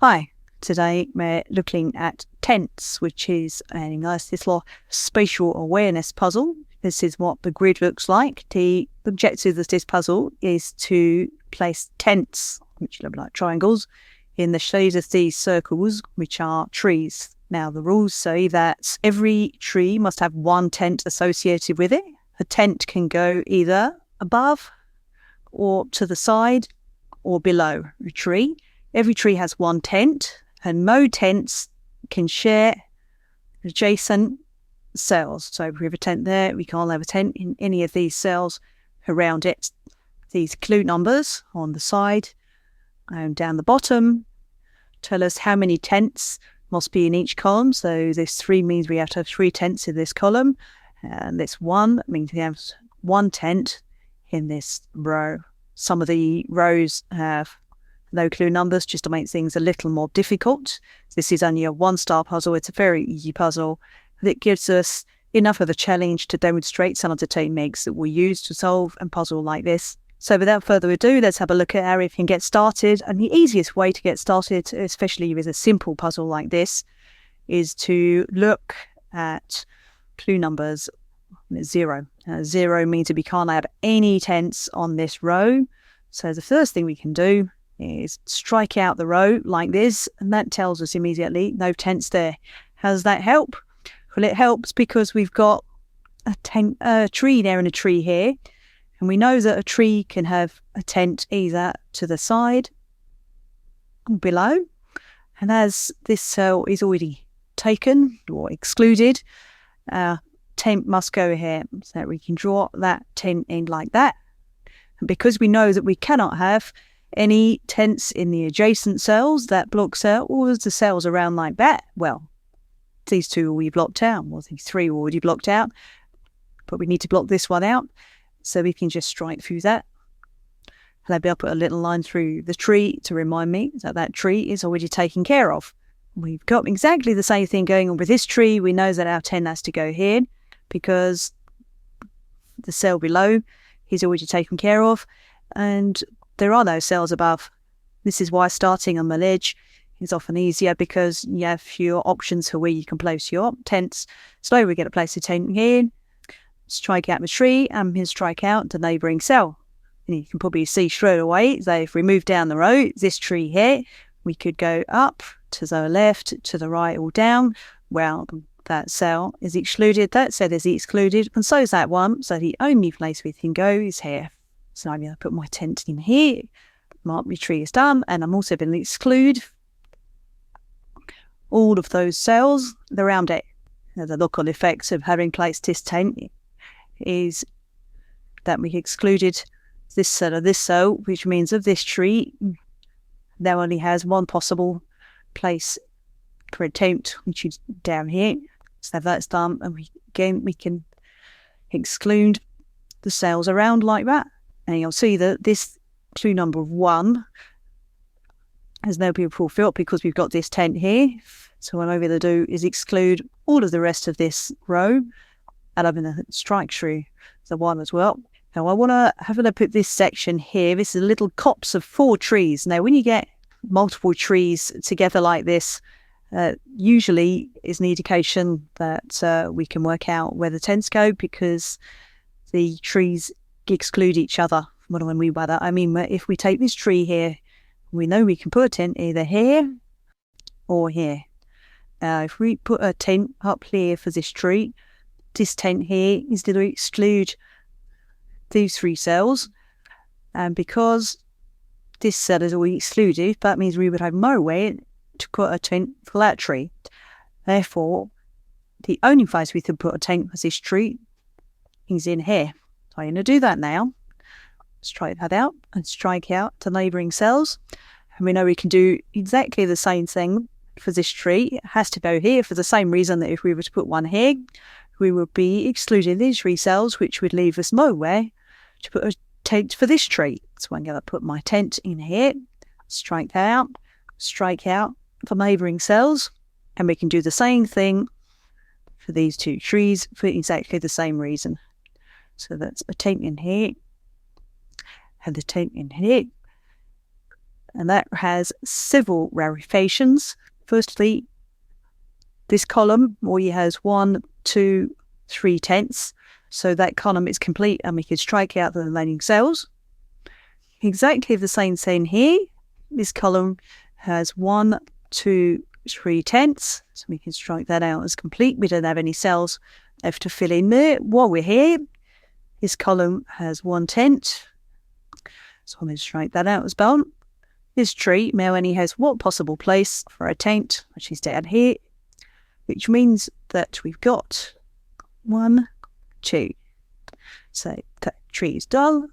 Hi, today we're looking at tents, which is a nice little spatial awareness puzzle. This is what the grid looks like. The objective of this puzzle is to place tents, which look like triangles, in the shade of these circles, which are trees. Now, the rules say that every tree must have one tent associated with it. A tent can go either above or to the side or below a tree. Every tree has one tent, and no tents can share adjacent cells. So if we have a tent there, we can't have a tent in any of these cells around it. These clue numbers on the side and down the bottom tell us how many tents must be in each column. So this 3 means we have to have 3 tents in this column, and this 1 means we have 1 tent in this row. Some of the rows have no clue numbers just to make things a little more difficult. This is only a 1-star puzzle. It's a very easy puzzle. It gives us enough of a challenge to demonstrate some of the techniques that we use to solve a puzzle like this. So without further ado, let's have a look at how we can get started. And the easiest way to get started, especially with a simple puzzle like this, is to look at clue numbers 0. 0 means that we can't have any tents on this row. So the first thing we can do is strike out the row like this, and that tells us immediately no tents there. How does that help? Well, it helps because we've got a tree there and a tree here, and we know that a tree can have a tent either to the side or below, and as this cell is already taken or excluded, our tent must go here. So we can draw that tent in like that, and because we know that we cannot have any tents in the adjacent cells, that block cell, or the cells around like that, well, these 2 will be blocked out, or these 3 are already blocked out, but we need to block this one out, so we can just strike through that. And I'll put a little line through the tree to remind me that that tree is already taken care of. We've got exactly the same thing going on with this tree. We know that our tent has to go here because the cell below is already taken care of, and there are no cells above. This is why starting on the ledge is often easier, because you have fewer options for where you can place your tents. So we're going to place a tent here, strike out the tree, and then strike out the neighbouring cell. And you can probably see straight away that if we move down the row, this tree here, we could go up, to the left, to the right, or down. Well, that cell is excluded, that cell is excluded, and so is that one. So the only place we can go is here. So I'm going to put my tent in here, mark my tree is done, and I'm also going to exclude all of those cells around it. Now, the look-on effects of having placed this tent is that we excluded this cell, which means of this tree now only has one possible place for a tent, which is down here. So that's done, and we can exclude the cells around like that. And you'll see that this clue number 1 has now been fulfilled because we've got this tent here. So what I'm going to do is exclude all of the rest of this row, and I'm going to strike through the 1 as well. Now I want to have a look at this section here. This is a little copse of 4 trees. Now when you get multiple trees together like this, usually is an indication that we can work out where the tents go, because the trees exclude each other. What do I mean by that? I mean, if we take this tree here, we know we can put a tent either here or here. If we put a tent up here for this tree, this tent here is going to exclude these 3 cells, and because this cell is already excluded, that means we would have nowhere to put a tent for that tree. Therefore, the only place we can put a tent for this tree is in here. So I'm going to do that now. Strike that out and strike out the neighbouring cells. And we know we can do exactly the same thing for this tree. It has to go here for the same reason that if we were to put one here, we would be excluding these 3 cells, which would leave us nowhere to put a tent for this tree. So I'm going to put my tent in here, strike out the neighbouring cells, and we can do the same thing for these 2 trees for exactly the same reason. So that's a tent in here and a tent in here. and that has several ramifications. Firstly, this column only has 1, 2, 3 tenths, so that column is complete and we can strike out the remaining cells. Exactly the same thing here. This column has 1, 2, 3 tenths, so we can strike that out as complete. We don't have any cells left to fill in there. While we're here, this column has 1 tenth, so I'm going to strike that out as well. This tree now only has one possible place for a tenth, which is down here, which means that we've got 1, 2. So that tree is done.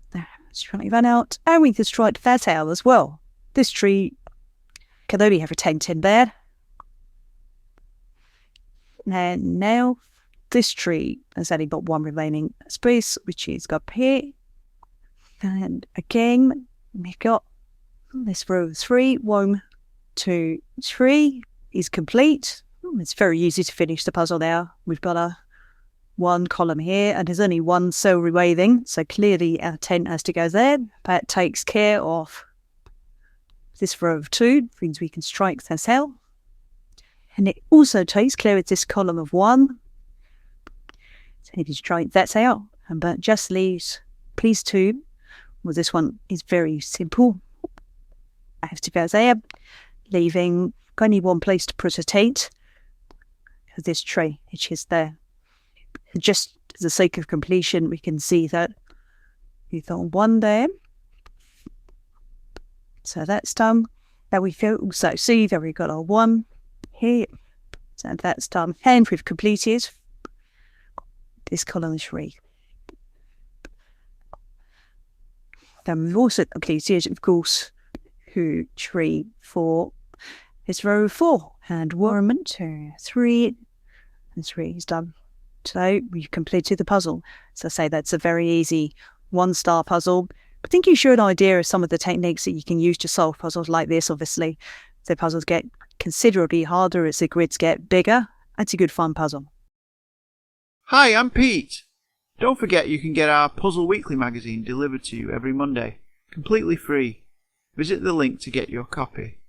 Strike that out, and we can strike that out as well. This tree can only have a tenth in there. And now this tree has only got one remaining space, which is up here. And again, we've got this row of 3. 1, 2, 3 is complete. It's very easy to finish the puzzle now. We've got one column here, and there's only one cell remaining, so clearly our tent has to go there. That takes care of this row of 2, means we can strike the cell. And it also takes care of this column of 1. So if you strike that out, and that just leaves piece 2. Well, this one is very simple. I have to go there, leaving only one place to put a tent of this tree, which is there. Just for the sake of completion, we can see that we've got 1 there. So that's done. Now we can also see that we've got our 1 here. So that's done. And we've completed this column 3. Then we've also completed, of course, 2, 3, 4. It's row 4. And 1, 2, 3. And 3 is done. So we've completed the puzzle. So I say that's a very easy 1-star puzzle. I think you show an idea of some of the techniques that you can use to solve puzzles like this. Obviously, the puzzles get considerably harder as the grids get bigger. It's a good fun puzzle. Hi, I'm Pete. Don't forget you can get our Puzzle Weekly magazine delivered to you every Monday, completely free. Visit the link to get your copy.